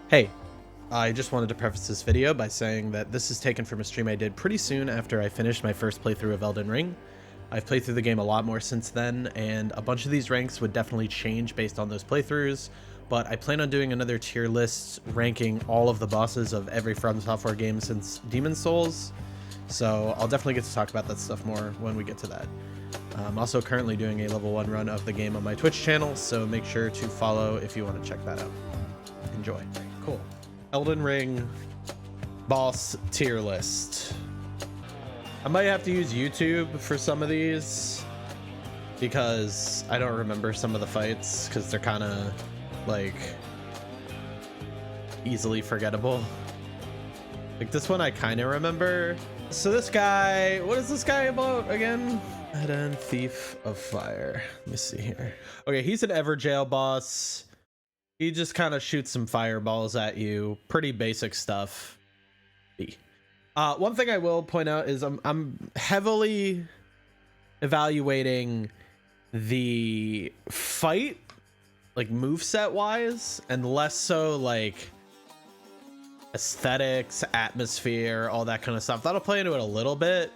Hey, I just wanted to preface this video by saying that this is taken from a stream I did pretty soon after I finished my first playthrough of Elden Ring. I've played through the game a lot more since then, and a bunch of these ranks would definitely change based on those playthroughs, but I plan on doing another tier list ranking all of the bosses of every From Software game since Demon's Souls, so I'll definitely get to talk about that stuff more when we get to that. I'm also currently doing a level 1 run of the game on my Twitch channel, so make sure to follow if you want to check that out. Enjoy. Cool. Elden Ring boss tier list. I might have to use YouTube for some of these because I don't remember some of the fights because they're kind of like easily forgettable. Like this one I kind of remember. So this guy, what is this guy about again? Radon, Thief of Fire. Let me see here. Okay, he's an Everjail boss. He just kind of shoots some fireballs at you. Pretty basic stuff. One thing I will point out is I'm heavily evaluating the fight, like moveset wise, and less so like aesthetics, atmosphere, all that kind of stuff. That'll play into it a little bit,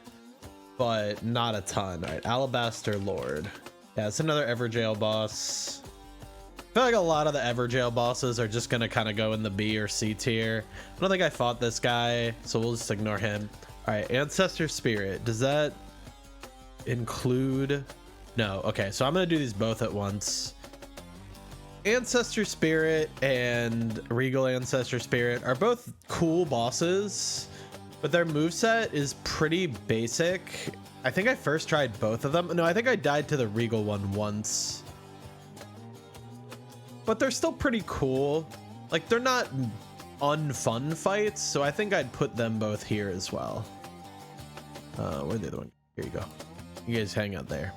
but not a ton. All right, Alabaster Lord. Yeah, it's another Everjail boss. I feel like a lot of the Everjail bosses are just gonna kind of go in the B or C tier. I don't think I fought this guy, so we'll just ignore him. All right, Ancestor Spirit. Does that include? No. Okay, so I'm gonna do these both at once. Ancestor Spirit and Regal Ancestor Spirit are both cool bosses, but their moveset is pretty basic. I think I first tried both of them. No, I think I died to the Regal one once. But they're still pretty cool. Like, they're not unfun fights, so I think I'd put them both here as well. Where's the other one? Here you go. You guys hang out there.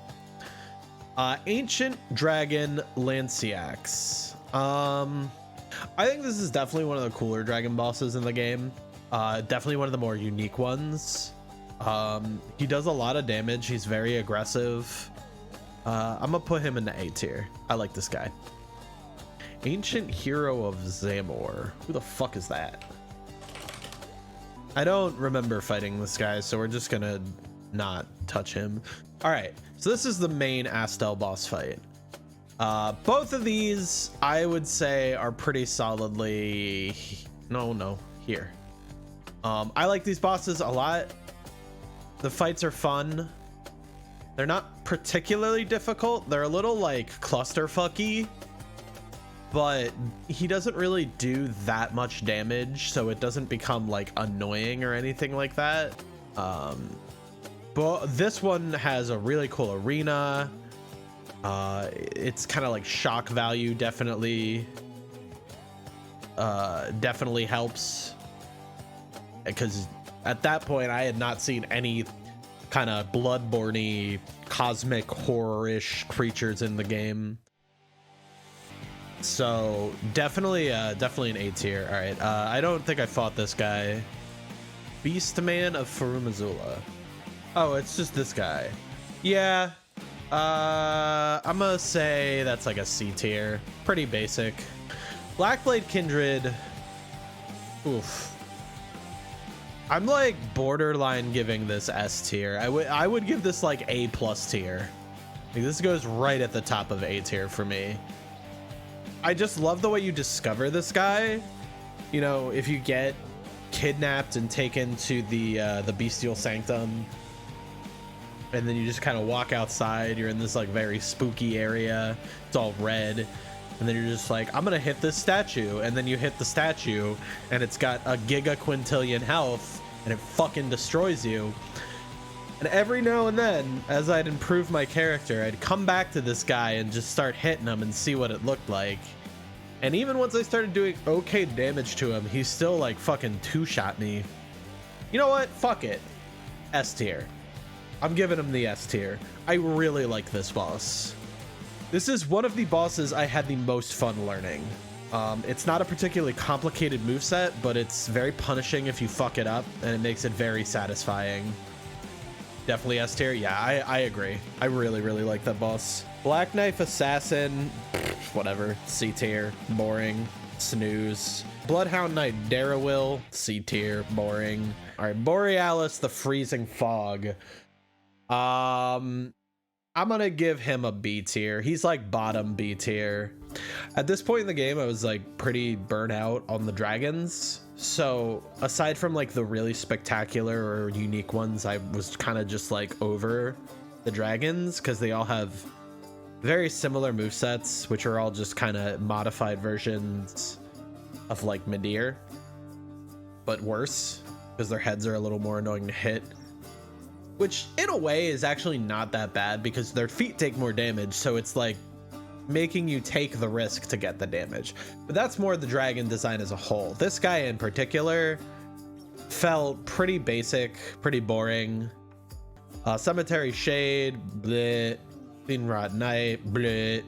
Ancient Dragon Lanciacs. I think this is definitely one of the cooler dragon bosses in the game. Definitely one of the more unique ones. He does a lot of damage. He's very aggressive. I'm gonna put him in the A tier. I like this guy. Ancient Hero of Zamor. Who the fuck is that? I don't remember fighting this guy, so we're just gonna not touch him. All right, so this is the main Astel boss fight. Both of these, I would say, are pretty solidly... No, here. I like these bosses a lot. The fights are fun. They're not particularly difficult. They're a little, like, clusterfucky. But he doesn't really do that much damage, so it doesn't become like annoying or anything like that. But this one has a really cool arena. It's kind of like shock value, definitely helps, because at that point I had not seen any kind of bloodborne-y cosmic horror-ish creatures in the game. So definitely an A tier. All right, I don't think I fought this guy. Beastman of Farumazula. Oh, it's just this guy. Yeah, I'm gonna say that's like a C tier. Pretty basic. Blackblade Kindred. Oof. I'm like borderline giving this S tier. I would give this like A+ tier. Like, this goes right at the top of A tier for me. I just love the way you discover this guy. You know, if you get kidnapped and taken to the bestial sanctum, and then you just kind of walk outside, you're in this like very spooky area, it's all red, and then you're just like, I'm gonna hit this statue, and then you hit the statue and it's got a giga-quintillion health and it fucking destroys you. And every now and then, as I'd improve my character, I'd come back to this guy and just start hitting him and see what it looked like. And even once I started doing okay damage to him, he still like fucking two-shot me. You know what? Fuck it. S tier. I'm giving him the S tier. I really like this boss. This is one of the bosses I had the most fun learning. It's not a particularly complicated moveset, but it's very punishing if you fuck it up, and it makes it very satisfying. Definitely S tier. Yeah, I agree. I really like that boss. Black Knife Assassin, whatever. C tier. Boring. snooze. Bloodhound Knight Darrowil, C tier, boring. All right, Borealis the Freezing Fog. I'm gonna give him a B tier. He's like bottom B tier. At this point in the game, I was like pretty burnt out on the dragons. So aside from like the really spectacular or unique ones, I was kind of just like over the dragons because they all have very similar movesets, which are all just kind of modified versions of like Midir, but worse because their heads are a little more annoying to hit, which in a way is actually not that bad because their feet take more damage, so it's like making you take the risk to get the damage. But that's more the dragon design as a whole. This guy in particular felt pretty basic, pretty boring. Cemetery Shade, bleh. Rod Knight, bleh.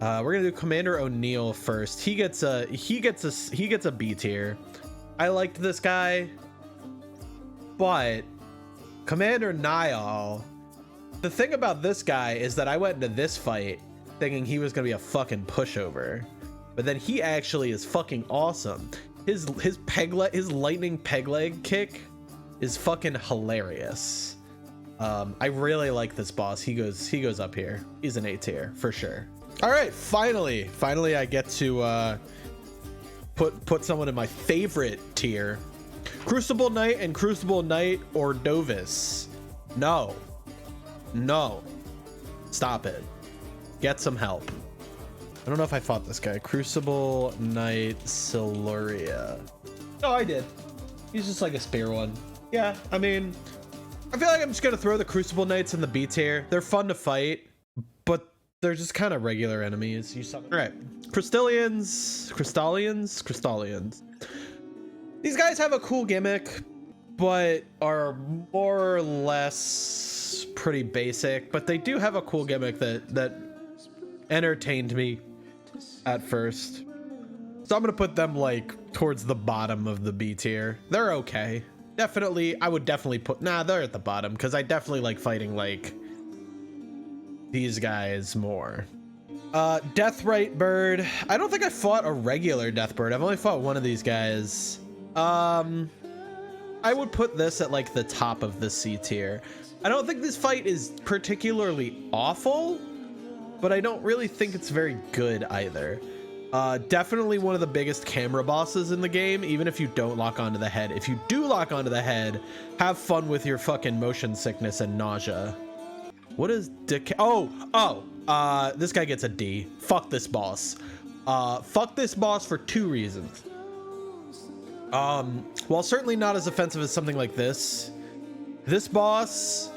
We're gonna do Commander O'Neill first. He gets a B tier. I liked this guy, but Commander Niall, the thing about this guy is that I went into this fight thinking he was gonna be a fucking pushover, but then he actually is fucking awesome. His lightning peg leg kick is fucking hilarious. I really like this boss. He goes up here. He's an A tier for sure. All right, finally I get to put someone in my favorite tier. Crucible Knight and Crucible Knight Ordovis. No, stop it. Get some help. I don't know if I fought this guy. Crucible Knight Siluria. Oh, I did. He's just like a spear one. Yeah, I mean, I feel like I'm just gonna throw the Crucible Knights in the B tier. They're fun to fight, but they're just kind of regular enemies. All right, Crystallians. These guys have a cool gimmick, but are more or less pretty basic. But they do have a cool gimmick that entertained me at first. So I'm gonna put them like towards the bottom of the B tier. They're okay. Definitely, I would definitely put, they're at the bottom because I definitely like fighting like these guys more. Deathrite Bird. I don't think I fought a regular Death Bird. I've only fought one of these guys. I would put this at like the top of the C tier. I don't think this fight is particularly awful, but I don't really think it's very good either. Definitely one of the biggest camera bosses in the game, even if you don't lock onto the head. If you do lock onto the head, have fun with your fucking motion sickness and nausea. What is decay? This guy gets a D. Fuck this boss. Fuck this boss for two reasons. While certainly not as offensive as something like this boss,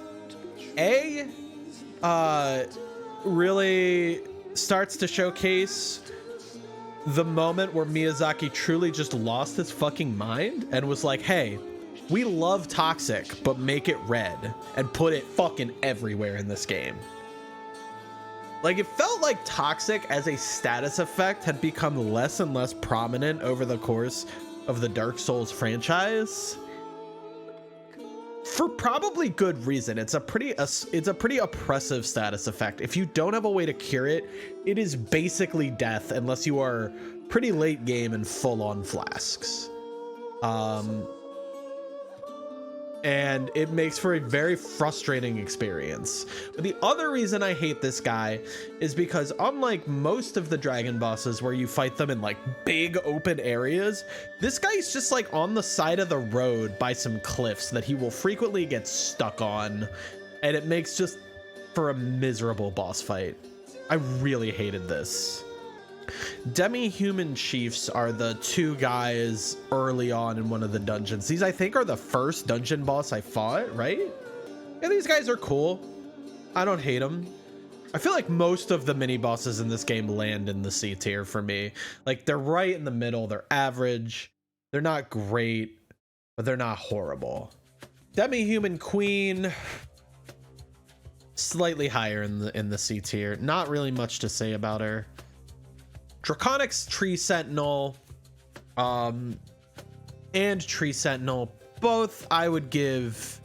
really starts to showcase the moment where Miyazaki truly just lost his fucking mind and was like, hey, we love toxic, but make it red and put it fucking everywhere in this game. Like, it felt like toxic as a status effect had become less and less prominent over the course of the Dark Souls franchise. For probably good reason. It's a pretty oppressive status effect. If you don't have a way to cure it, it is basically death unless you are pretty late game and full on flasks. And it makes for a very frustrating experience. But the other reason I hate this guy is because unlike most of the dragon bosses where you fight them in like big open areas, this guy's just like on the side of the road by some cliffs that he will frequently get stuck on, and it makes just for a miserable boss fight. I really hated this. Demi-Human Chiefs are the two guys early on in one of the dungeons. These, I think, are the first dungeon boss I fought, right? Yeah, these guys are cool. I don't hate them. I feel like most of the mini bosses in this game land in the C tier for me. Like, they're right in the middle. They're average. They're not great, but they're not horrible. Demi-Human Queen, slightly higher in the C tier. Not really much to say about her. Draconic's Tree Sentinel and Tree Sentinel, both I would give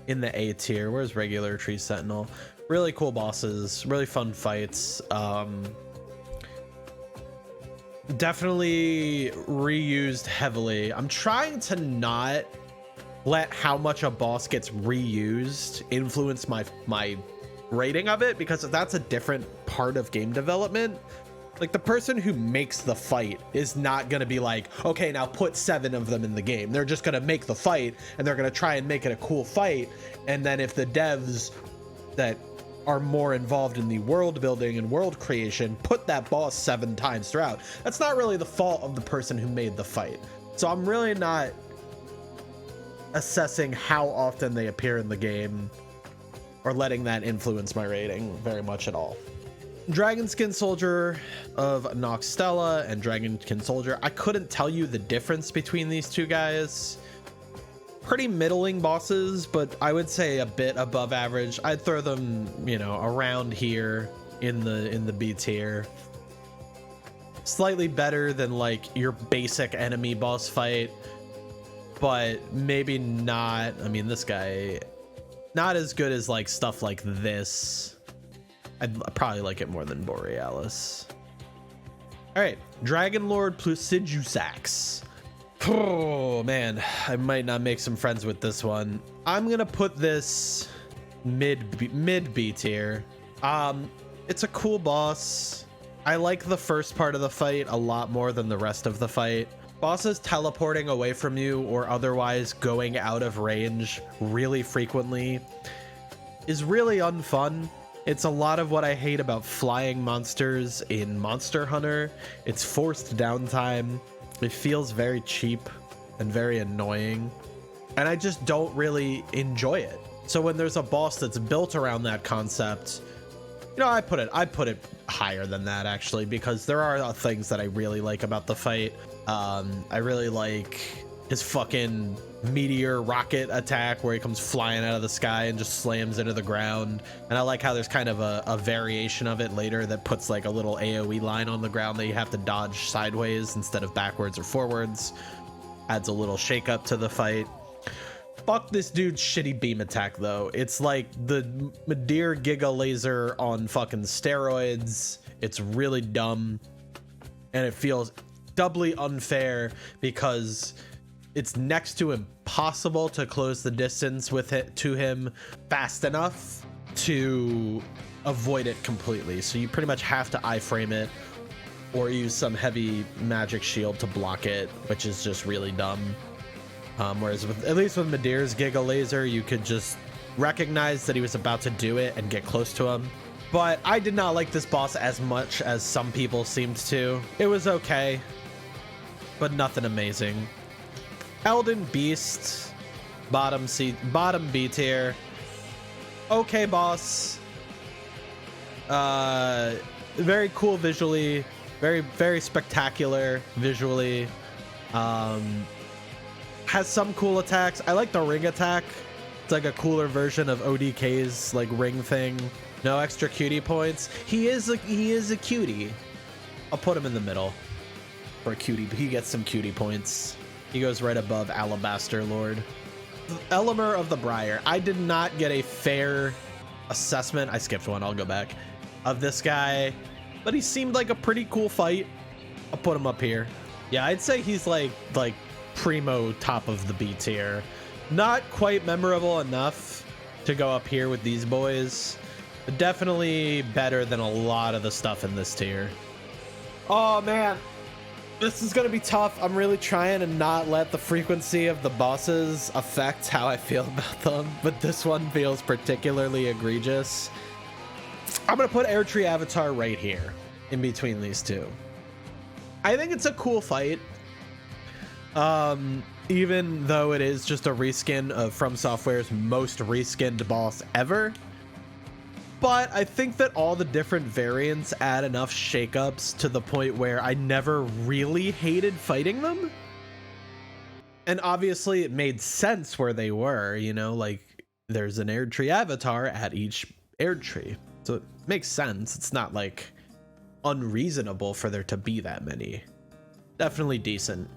in the A tier. Where's regular Tree Sentinel? Really cool bosses, really fun fights. definitely reused heavily. I'm trying to not let how much a boss gets reused influence my rating of it, because that's a different part of game development. Like, the person who makes the fight is not going to be like, okay, now put 7 of them in the game. They're just going to make the fight, and they're going to try and make it a cool fight. And then if the devs that are more involved in the world building and world creation put that boss 7 times throughout, that's not really the fault of the person who made the fight. So I'm really not assessing how often they appear in the game or letting that influence my rating very much at all. Dragonskin Soldier of Knox Stella and Dragonskin Soldier, I couldn't tell you the difference between these two guys. Pretty middling bosses, but I would say a bit above average. I'd throw them, you know, around here in the B tier. Slightly better than like your basic enemy boss fight, but maybe not. I mean, this guy, not as good as like stuff like this. I'd probably like it more than Borealis. All right, Dragon Lord Placidusax. Oh man, I might not make some friends with this one. I'm gonna put this mid B tier. It's a cool boss. I like the first part of the fight a lot more than the rest of the fight. Bosses teleporting away from you or otherwise going out of range really frequently is really unfun. It's a lot of what I hate about flying monsters in Monster Hunter. It's forced downtime. It feels very cheap and very annoying, and I just don't really enjoy it. So when there's a boss that's built around that concept, you know, I put it higher than that actually, because there are things that I really like about the fight. I really like his fucking meteor rocket attack where he comes flying out of the sky and just slams into the ground, and I like how there's kind of a variation of it later that puts like a little AoE line on the ground that you have to dodge sideways instead of backwards or forwards. Adds a little shake up to the fight. Fuck this dude's shitty beam attack though. It's like the Madeir Giga Laser on fucking steroids. It's really dumb, and it feels doubly unfair because it's next to impossible to close the distance with it to him fast enough to avoid it completely. So you pretty much have to iframe it or use some heavy magic shield to block it, which is just really dumb. Whereas at least with Madeir's Giga Laser, you could just recognize that he was about to do it and get close to him. But I did not like this boss as much as some people seemed to. It was okay, but nothing amazing. Eldon Beast, bottom B tier. Okay boss. Very cool visually, very spectacular visually. Has some cool attacks. I like the ring attack. It's like a cooler version of ODK's like ring thing. No extra cutie points. He is a cutie. I'll put him in the middle for a cutie. He gets some cutie points. He goes right above Alabaster Lord. Elimer of the Briar. I did not get a fair assessment. I skipped one. I'll go back. Of this guy, but he seemed like a pretty cool fight. I'll put him up here. Yeah, I'd say he's like primo top of the B tier. Not quite memorable enough to go up here with these boys, but definitely better than a lot of the stuff in this tier. Oh man, this is gonna be tough. I'm really trying to not let the frequency of the bosses affect how I feel about them, but this one feels particularly egregious. I'm gonna put Airtree Avatar right here in between these two. I think it's a cool fight, even though it is just a reskin of From Software's most reskinned boss ever. But I think that all the different variants add enough shakeups to the point where I never really hated fighting them. And obviously it made sense where they were, you know, like there's an Airtree avatar at each Airtree. So it makes sense. It's not like unreasonable for there to be that many. Definitely decent.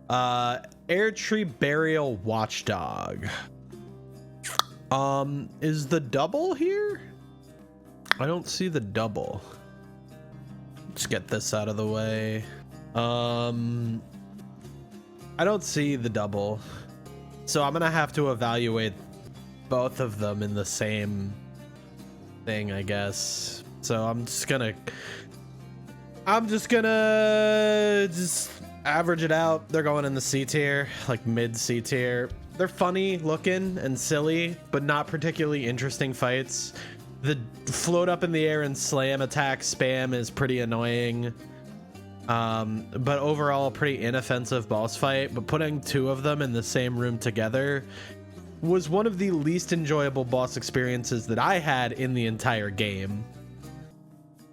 Airtree Burial Watchdog. Is the double here? I don't see the double. Let's get this out of the way. I don't see the double, so I'm gonna have to evaluate both of them in the same thing, I guess. So I'm just gonna average it out. They're going in the C tier, like mid C tier. They're funny looking and silly, but not particularly interesting fights. The float up in the air and slam attack spam is pretty annoying. But overall, a pretty inoffensive boss fight. But putting two of them in the same room together was one of the least enjoyable boss experiences that I had in the entire game.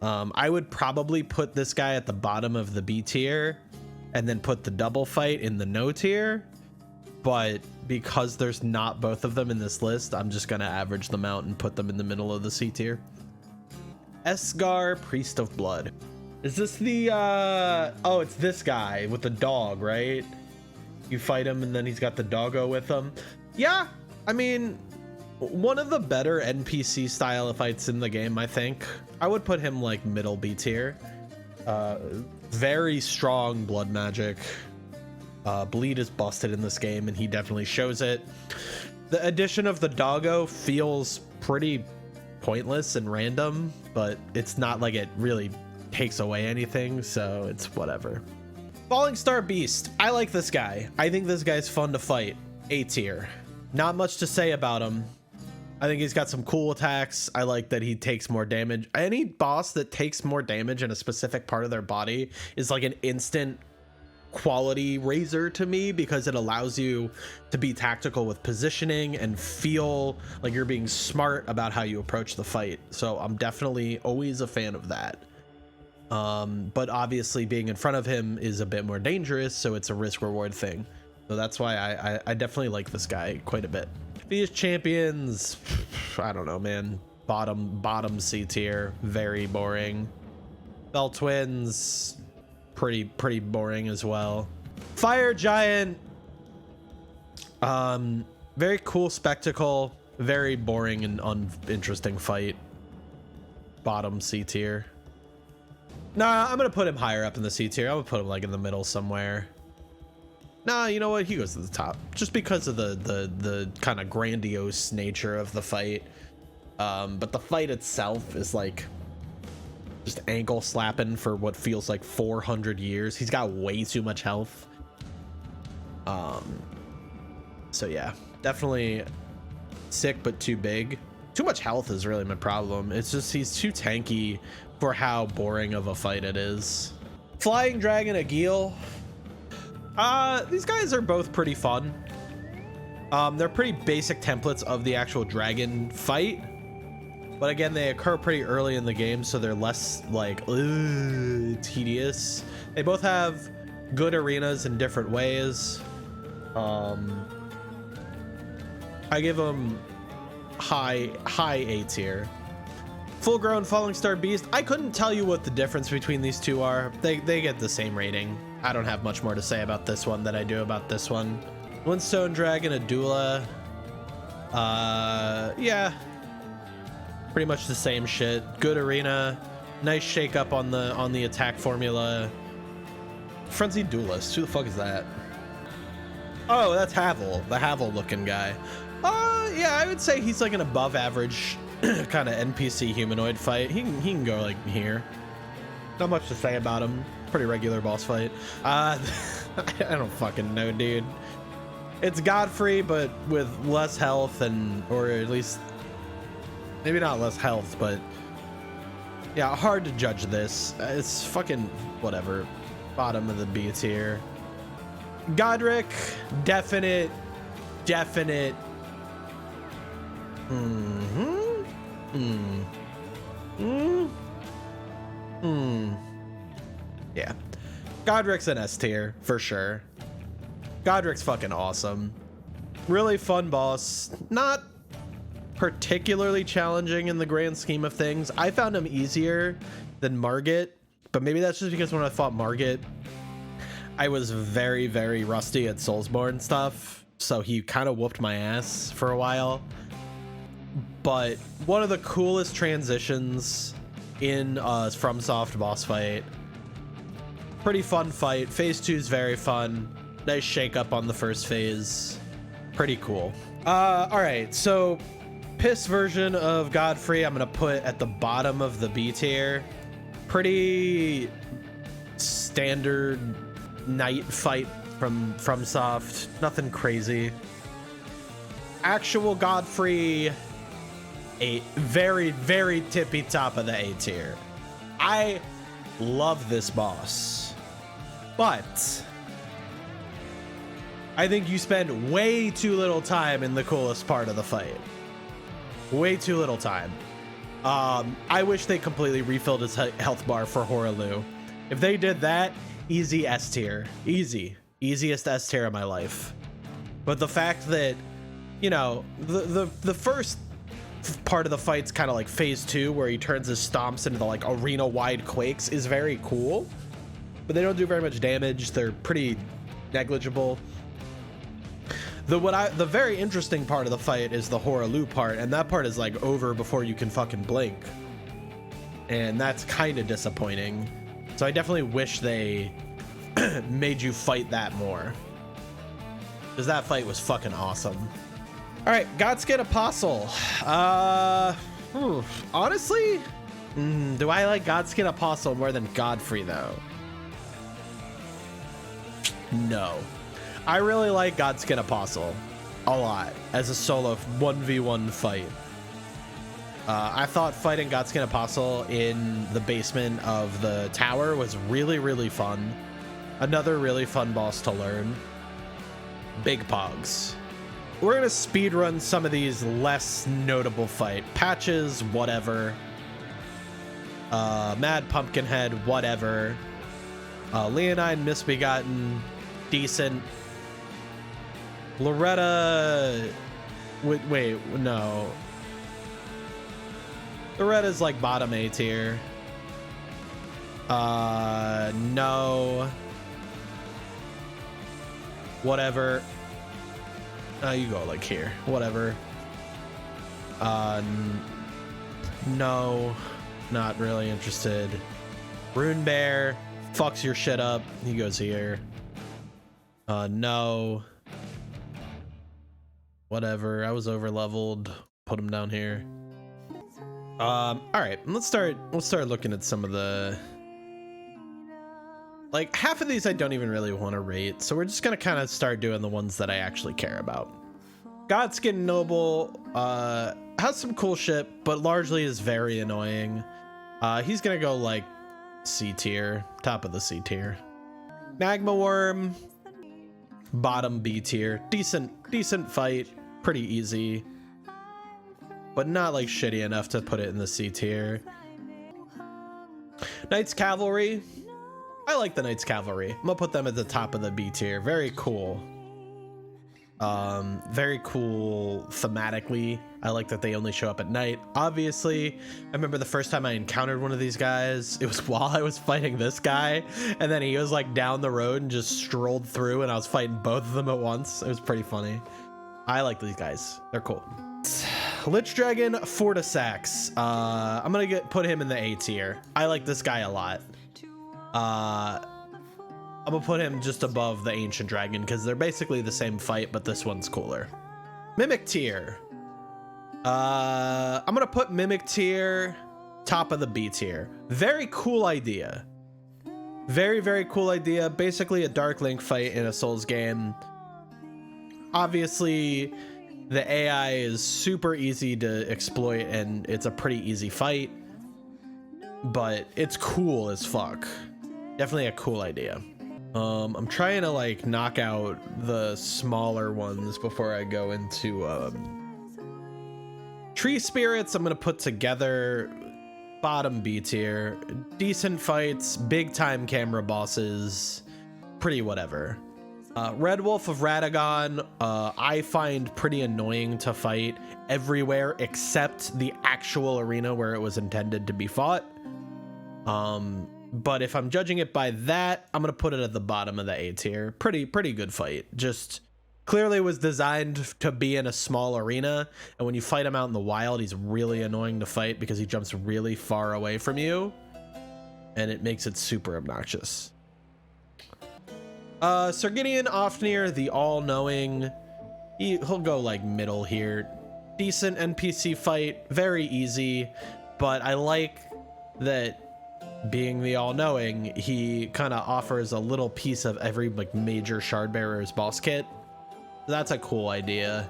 I would probably put this guy at the bottom of the B tier and then put the double fight in the no tier. But because there's not both of them in this list, I'm just going to average them out and put them in the middle of the C tier. Esgar, Priest of Blood. Is this the, oh, it's this guy with the dog, right? You fight him and then he's got the doggo with him. Yeah, I mean, one of the better NPC style fights in the game, I think. I would put him like middle B tier. Very strong blood magic. Bleed is busted in this game and he definitely shows it. The addition of the doggo feels pretty pointless and random, but it's not like it really takes away anything, so it's whatever. Falling Star Beast. I like this guy. I think this guy's fun to fight. A tier. Not much to say about him. I think he's got some cool attacks. I like that he takes more damage. Any boss that takes more damage in a specific part of their body is like an instant quality raiser to me, because it allows you to be tactical with positioning and feel like you're being smart about how you approach the fight. So I'm definitely always a fan of that. But obviously being in front of him is a bit more dangerous, so it's a risk reward thing. So that's why I definitely like this guy quite a bit. These champions, I don't know, man. Bottom C tier, very boring. Bell Twins, pretty boring as well. Fire Giant, very cool spectacle, very boring and uninteresting fight. Bottom C tier. Nah, I'm gonna put him higher up in the C tier. I'm gonna put him like in the middle somewhere. Nah, you know what? He goes to the top just because of the kind of grandiose nature of the fight. But the fight itself is like just ankle slapping for what feels like 400 years. He's got way too much health. So yeah, definitely sick but too big. Too much health is really my problem. It's just he's too tanky for how boring of a fight it is. Flying Dragon Agil. These guys are both pretty fun. They're pretty basic templates of the actual dragon fight, but again, they occur pretty early in the game, so they're less like tedious. They both have good arenas in different ways. I give them high A tier. Full grown Falling Star Beast. I couldn't tell you what the difference between these two are. They get the same rating. I don't have much more to say about this one than I do about this one. Windstone Dragon Adula. Yeah, pretty much the same shit. Good arena, nice shake up on the attack formula. Frenzied Duelist. Who the fuck is that? Oh, that's Havel, the Havel looking guy. Yeah, I would say he's like an above average kind of NPC humanoid fight. He can go like here. Not much to say about him. Pretty regular boss fight. I don't fucking know, dude. It's Godfrey, but with less health, or at least maybe not less health, but yeah, hard to judge this. It's fucking whatever. Bottom of the B tier. Godric, definite. Yeah, Godric's an S tier for sure. Godric's fucking awesome. Really fun boss. Not particularly challenging in the grand scheme of things. I found him easier than Morgot, but maybe that's just because when I fought Morgot, I was very rusty at Soulsborne stuff, so he kind of whooped my ass for a while. But one of the coolest transitions in FromSoft boss fight Pretty fun fight. Phase 2 is very fun. Nice shake up on the first phase. Pretty cool. All right, so piss version of Godfrey I'm gonna put at the bottom of the B tier. Pretty standard knight fight from FromSoft. Nothing crazy. Actual Godfrey, a very, very tippy top of the A tier. I love this boss, but I think you spend way too little time in the coolest part of the fight. Way too little time. I wish they completely refilled his health bar for Horalu. If they did that, easy S tier. Easiest S tier of my life. But the fact that, you know, the first part of the fight's kind of like phase 2 where he turns his stomps into the like arena wide quakes is very cool, but they don't do very much damage. They're pretty negligible. The very interesting part of the fight is the Horalu part, and that part is like over before you can fucking blink, and that's kind of disappointing. So I definitely wish they made you fight that more, because that fight was fucking awesome. All right, Godskin Apostle. Honestly, do I like Godskin Apostle more than Godfrey though? No. I really like Godskin Apostle a lot as a solo 1v1 fight. I thought fighting Godskin Apostle in the basement of the tower was really, really fun. Another really fun boss to learn. Big Pogs. We're gonna speed run some of these less notable fight patches, whatever. Mad Pumpkinhead, whatever. Leonine Misbegotten, decent. Loretta, wait, no. Loretta's like bottom A tier. No. Whatever. You go like here. Whatever. No. Not really interested. Rune Bear fucks your shit up. He goes here. No. Whatever. I was over leveled. Put him down here. All right. Let's start looking at some of the. Like half of these I don't even really want to rate, so we're just gonna kind of start doing the ones that I actually care about. Godskin Noble has some cool shit, but largely is very annoying. He's gonna go like C tier, top of the C tier. Magma Worm, bottom B tier. Decent fight, pretty easy, but not like shitty enough to put it in the C tier. Knights Cavalry. I like the Knights Cavalry. I'm gonna put them at the top of the B tier. Very cool. Very cool thematically. I like that they only show up at night. Obviously, I remember the first time I encountered one of these guys, it was while I was fighting this guy, and then he was like down the road and just strolled through, and I was fighting both of them at once. It was pretty funny. I like these guys. They're cool. Lich Dragon Fortisax. I'm gonna put him in the A tier. I like this guy a lot. I'm gonna put him just above the Ancient Dragon because they're basically the same fight, but this one's cooler. Mimic tier. I'm gonna put Mimic tier top of the B tier. Very cool idea. Very, very cool idea. Basically a Dark Link fight in a Souls game. Obviously, the AI is super easy to exploit and it's a pretty easy fight, but it's cool as fuck. Definitely a cool idea. I'm trying to like knock out the smaller ones before I go into Tree Spirits. I'm gonna put together bottom B tier. Decent fights, big time camera bosses, pretty whatever. Red Wolf of Ratagon, I find pretty annoying to fight everywhere except the actual arena where it was intended to be fought. But if I'm judging it by that, I'm gonna put it at the bottom of the A tier. Pretty good fight. Just clearly was designed to be in a small arena, and when you fight him out in the wild, he's really annoying to fight because he jumps really far away from you, and it makes it super obnoxious. Sir Gideon Ofnir, the all-knowing, he'll go like middle here. Decent NPC fight, very easy, but I like that being the all-knowing, he kind of offers a little piece of every like major Shardbearer's boss kit. That's a cool idea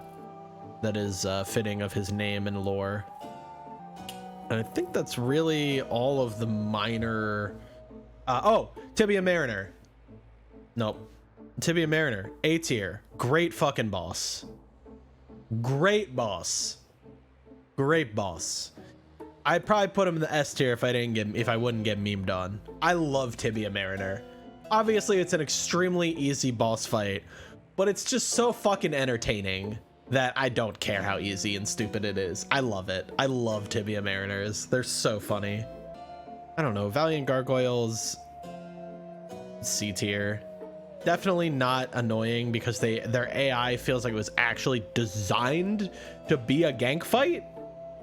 that is fitting of his name and lore. And I think that's really all of the minor... oh, Tibia Mariner. Nope. Tibia Mariner, A tier. Great fucking boss. Great boss. Great boss. I'd probably put him in the S tier if I wouldn't get memed on. I love Tibia Mariner. Obviously, it's an extremely easy boss fight, but it's just so fucking entertaining that I don't care how easy and stupid it is. I love it. I love Tibia Mariners. They're so funny. I don't know. Valiant Gargoyles, C tier. Definitely not annoying because their AI feels like it was actually designed to be a gank fight.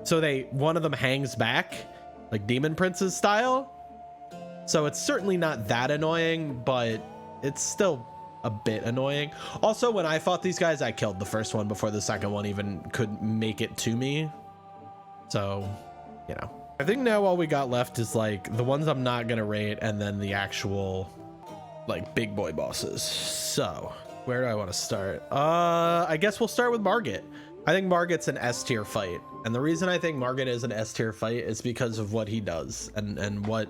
So one of them hangs back like Demon Prince's style. So it's certainly not that annoying, but it's still a bit annoying. Also, when I fought these guys, I killed the first one before the second one even could make it to me. So, you know, I think now all we got left is like the ones I'm not gonna rate and then the actual like big boy bosses. So where do I want to start? I guess we'll start with Morgot. I think Morgot's an S tier fight, and the reason I think Morgot is an S tier fight is because of what he does and what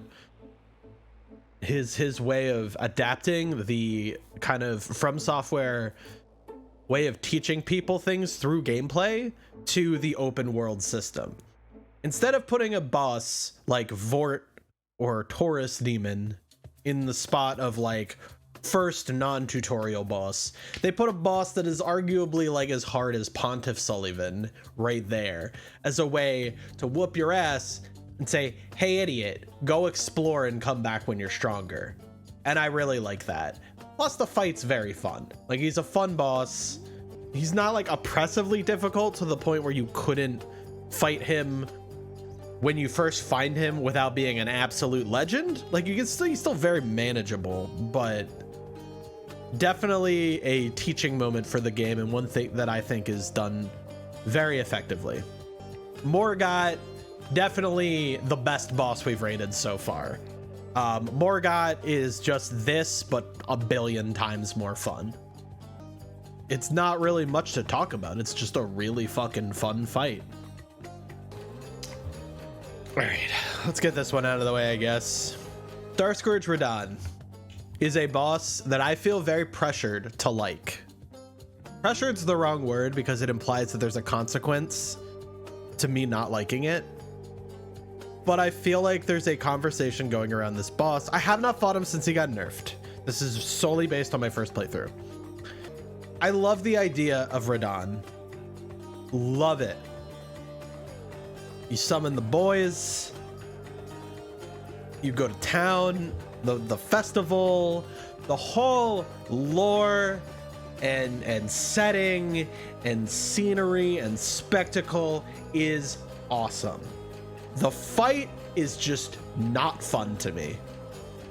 his way of adapting the kind of From Software way of teaching people things through gameplay to the open world system. Instead of putting a boss like Vort or Taurus Demon in the spot of like first non-tutorial boss, they put a boss that is arguably like as hard as Pontiff Sullivan right there as a way to whoop your ass and say, hey idiot, go explore and come back when you're stronger. And I really like that. Plus the fight's very fun. Like, he's a fun boss. He's not like oppressively difficult to the point where you couldn't fight him when you first find him without being an absolute legend. Like, he's still very manageable, but definitely a teaching moment for the game, and one thing that I think is done very effectively. Morgot, definitely the best boss we've rated so far. Morgot is just this, but a billion times more fun. It's not really much to talk about. It's just a really fucking fun fight. All right, let's get this one out of the way, I guess. Scourge Radon is a boss that I feel very pressured to like. Pressured's the wrong word because it implies that there's a consequence to me not liking it. But I feel like there's a conversation going around this boss. I have not fought him since he got nerfed. This is solely based on my first playthrough. I love the idea of Radon. Love it. You summon the boys. You go to town, the festival, the whole lore and setting and scenery and spectacle is awesome. The fight is just not fun to me.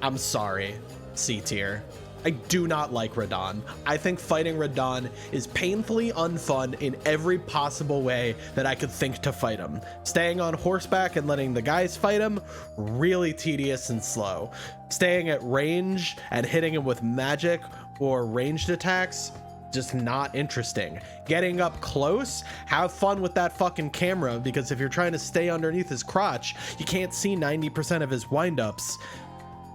I'm sorry, C tier. I do not like Radon. I think fighting Radon is painfully unfun in every possible way that I could think to fight him. Staying on horseback and letting the guys fight him, really tedious and slow. Staying at range and hitting him with magic or ranged attacks, just not interesting. Getting up close, have fun with that fucking camera, because if you're trying to stay underneath his crotch, you can't see 90% of his windups.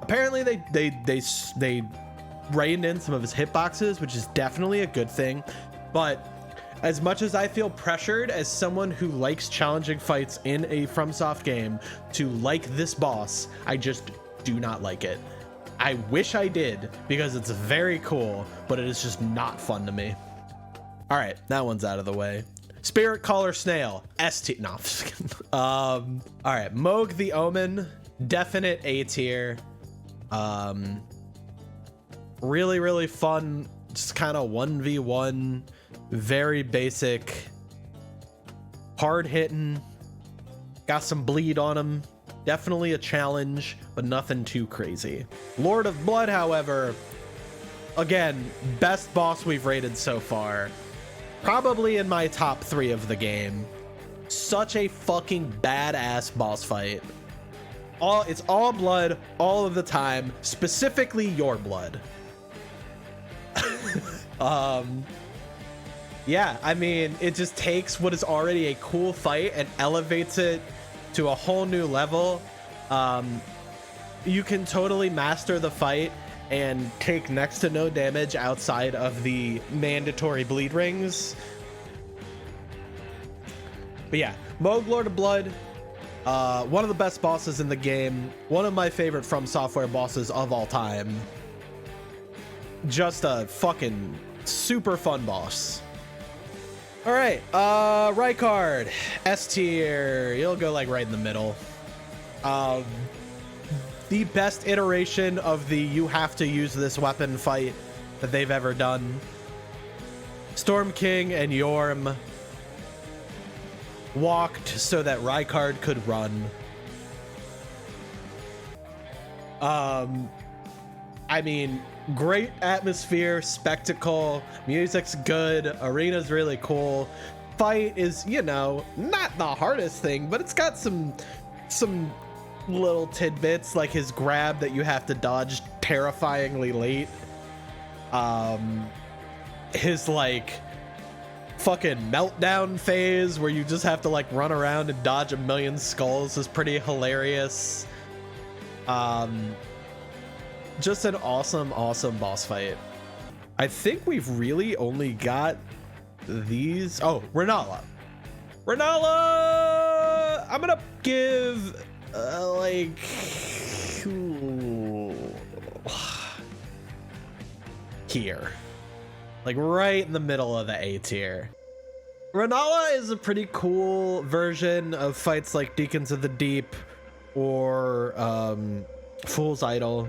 Apparently they reined in some of his hitboxes, which is definitely a good thing. But as much as I feel pressured as someone who likes challenging fights in a FromSoft game to like this boss, I just do not like it. I wish I did, because it's very cool, but it is just not fun to me. All right, that one's out of the way. Spirit Caller Snail, ST. No, I'm just kidding. All right, Moog the Omen, definite A tier. Really, really fun, just kind of 1v1, very basic, hard hitting, got some bleed on him. Definitely a challenge, but nothing too crazy. Lord of Blood, however, again, best boss we've rated so far. Probably in my top 3 of the game. Such a fucking badass boss fight. It's all blood all of the time, specifically your blood. Yeah, I mean, it just takes what is already a cool fight and elevates it to a whole new level. You can totally master the fight and take next to no damage outside of the mandatory bleed rings. But yeah, Morgot Lord of Blood, one of the best bosses in the game, one of my favorite From Software bosses of all time. Just a fucking super fun boss. All right, Rykard, S tier. You'll go like right in the middle. The best iteration of the you have to use this weapon fight that they've ever done. Storm King and Yorm walked so that Rykard could run. I mean, great atmosphere, spectacle, music's good, arena's really cool. Fight is, you know, not the hardest thing, but it's got some little tidbits, like his grab that you have to dodge terrifyingly late. His like fucking meltdown phase where you just have to like run around and dodge a million skulls is pretty hilarious. Just an awesome boss fight. I think we've really only got these. Oh, Ranala. I'm gonna give like here, like right in the middle of the A tier. Ranala is a pretty cool version of fights like Deacons of the Deep or Fool's Idol,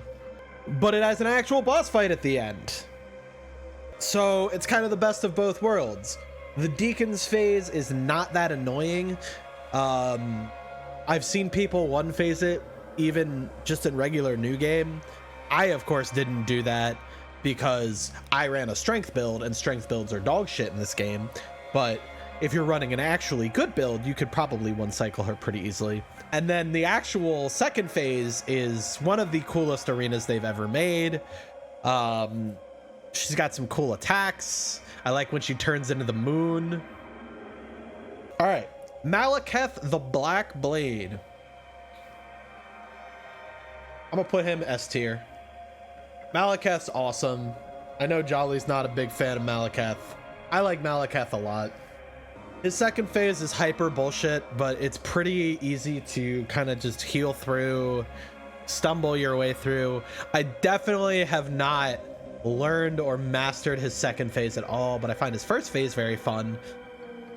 but it has an actual boss fight at the end. So it's kind of the best of both worlds. The Deacons phase is not that annoying. I've seen people one phase it even just in regular new game. I of course didn't do that because I ran a strength build, and strength builds are dog shit in this game. But if you're running an actually good build, you could probably one cycle her pretty easily. And then the actual second phase is one of the coolest arenas they've ever made. She's got some cool attacks. I like when she turns into the moon. All right, Malaketh the Black Blade. I'm gonna put him S tier. Malaketh's awesome. I know Jolly's not a big fan of Malaketh. I like Malaketh a lot. His second phase is hyper bullshit, but it's pretty easy to kind of just heal through, stumble your way through. I definitely have not learned or mastered his second phase at all, but I find his first phase very fun.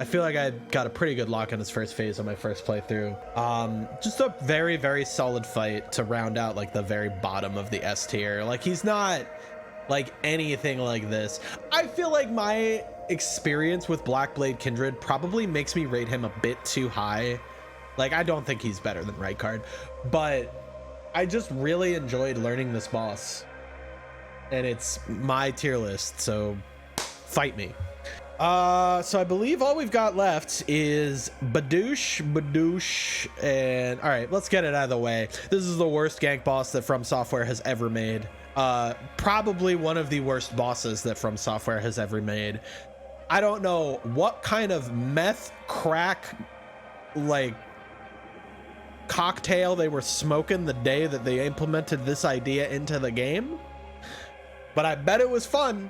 I feel like I got a pretty good lock on his first phase on my first playthrough. Just a very solid fight to round out like the very bottom of the S tier. Like, he's not like anything like this. I feel like my experience with Blackblade Kindred probably makes me rate him a bit too high. Like, I don't think he's better than Rykard, but I just really enjoyed learning this boss, and it's my tier list, so fight me. So I believe all we've got left is Badoosh, and all right, let's get it out of the way. This is the worst gank boss that From Software has ever made. Probably one of the worst bosses that From Software has ever made. I don't know what kind of meth crack like cocktail they were smoking the day that they implemented this idea into the game, but I bet it was fun,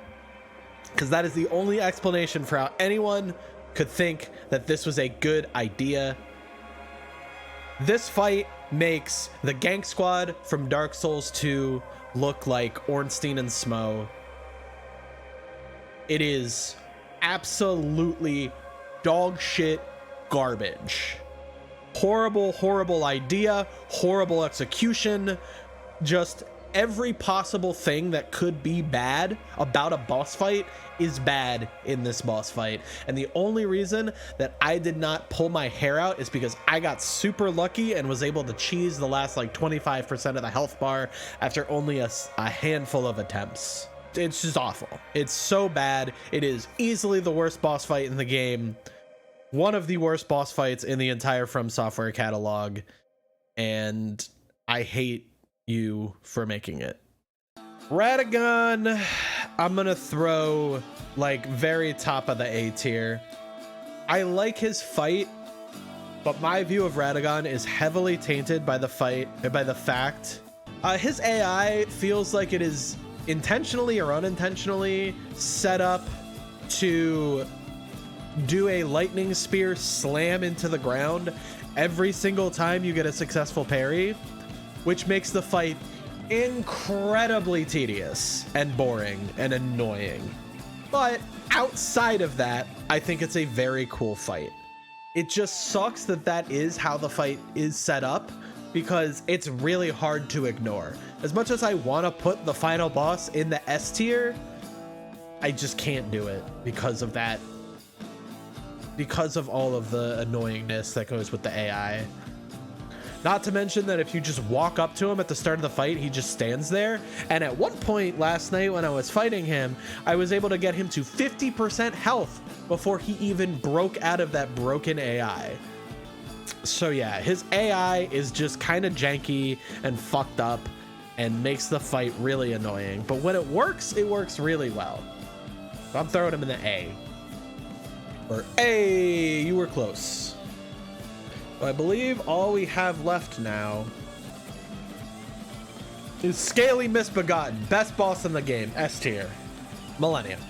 because that is the only explanation for how anyone could think that this was a good idea. This fight makes the gank squad from Dark Souls 2 look like Ornstein and Smo. It is absolutely dog shit garbage. Horrible idea, horrible execution, just every possible thing that could be bad about a boss fight is bad in this boss fight. And the only reason that I did not pull my hair out is because I got super lucky and was able to cheese the last like 25% of the health bar after only a handful of attempts. it's just awful. It's so bad. It is easily the worst boss fight in the game. One of the worst boss fights in the entire From Software catalog. And I hate you for making it. Ratagon, I'm gonna throw like very top of the A tier. I like his fight, but my view of Ratagon is heavily tainted by the fact his AI feels like it is intentionally or unintentionally set up to do a lightning spear slam into the ground every single time you get a successful parry, which makes the fight incredibly tedious and boring and annoying. But outside of that, I think it's a very cool fight. It just sucks that that is how the fight is set up, because it's really hard to ignore. As much as I want to put the final boss in the S tier, I just can't do it because of that. Because of all of the annoyingness that goes with the AI. Not to mention that if you just walk up to him at the start of the fight, he just stands there. And at one point last night when I was fighting him, I was able to get him to 50% health before he even broke out of that broken AI. So yeah, his AI is just kind of janky and fucked up and makes the fight really annoying. But when it works really well. So I'm throwing him in the A. Or A, you were close. I believe all we have left now is Scaly Misbegotten, best boss in the game, S tier. Millennium.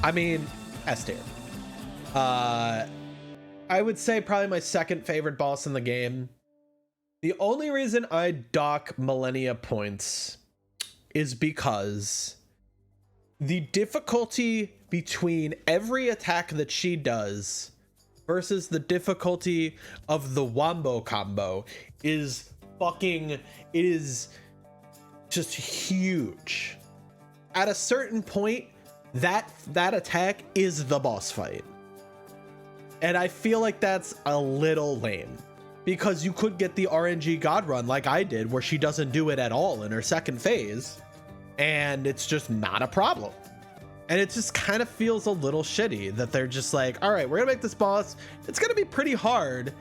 I mean, S tier. I would say probably my second favorite boss in the game. The only reason I dock Millennia points is because the difficulty between every attack that she does versus the difficulty of the Wombo combo is it is just huge. At a certain point, that attack is the boss fight. And I feel like that's a little lame, because you could get the RNG God run like I did, where she doesn't do it at all in her second phase, and it's just not a problem. And it just kind of feels a little shitty that they're just like, all right, we're gonna make this boss. It's gonna be pretty hard,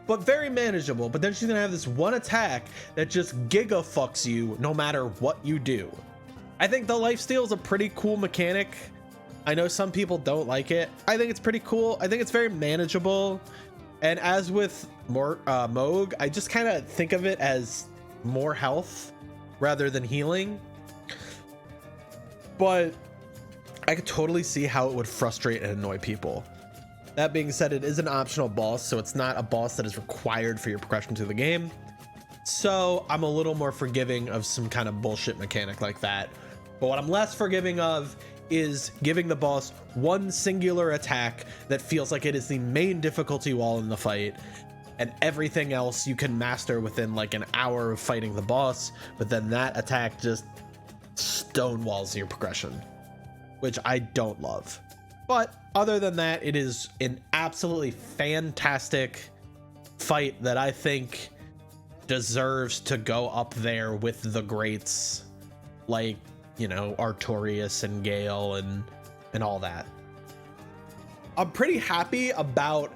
but very manageable. But then she's gonna have this one attack that just giga fucks you no matter what you do. I think the lifesteal is a pretty cool mechanic. I know some people don't like it. I think it's pretty cool. I think it's very manageable. And as with Moog, I just kind of think of it as more health rather than healing. But I could totally see how it would frustrate and annoy people. That being said, it is an optional boss, so it's not a boss that is required for your progression through the game. So I'm a little more forgiving of some kind of bullshit mechanic like that. But what I'm less forgiving of is giving the boss one singular attack that feels like it is the main difficulty wall in the fight, and everything else you can master within like an hour of fighting the boss, but then that attack just stonewalls your progression, which I don't love. But other than that, it is an absolutely fantastic fight that I think deserves to go up there with the greats, like, you know, Artorias and Gale and all that. I'm pretty happy about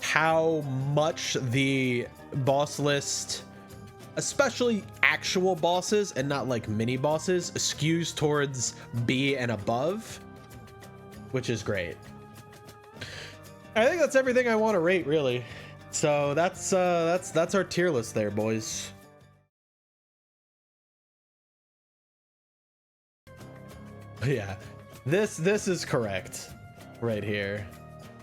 how much the boss list, especially actual bosses and not like mini bosses, skews towards B and above, which is great. I think that's everything I want to rate, really. So that's our tier list there, boys. Yeah, this is correct right here.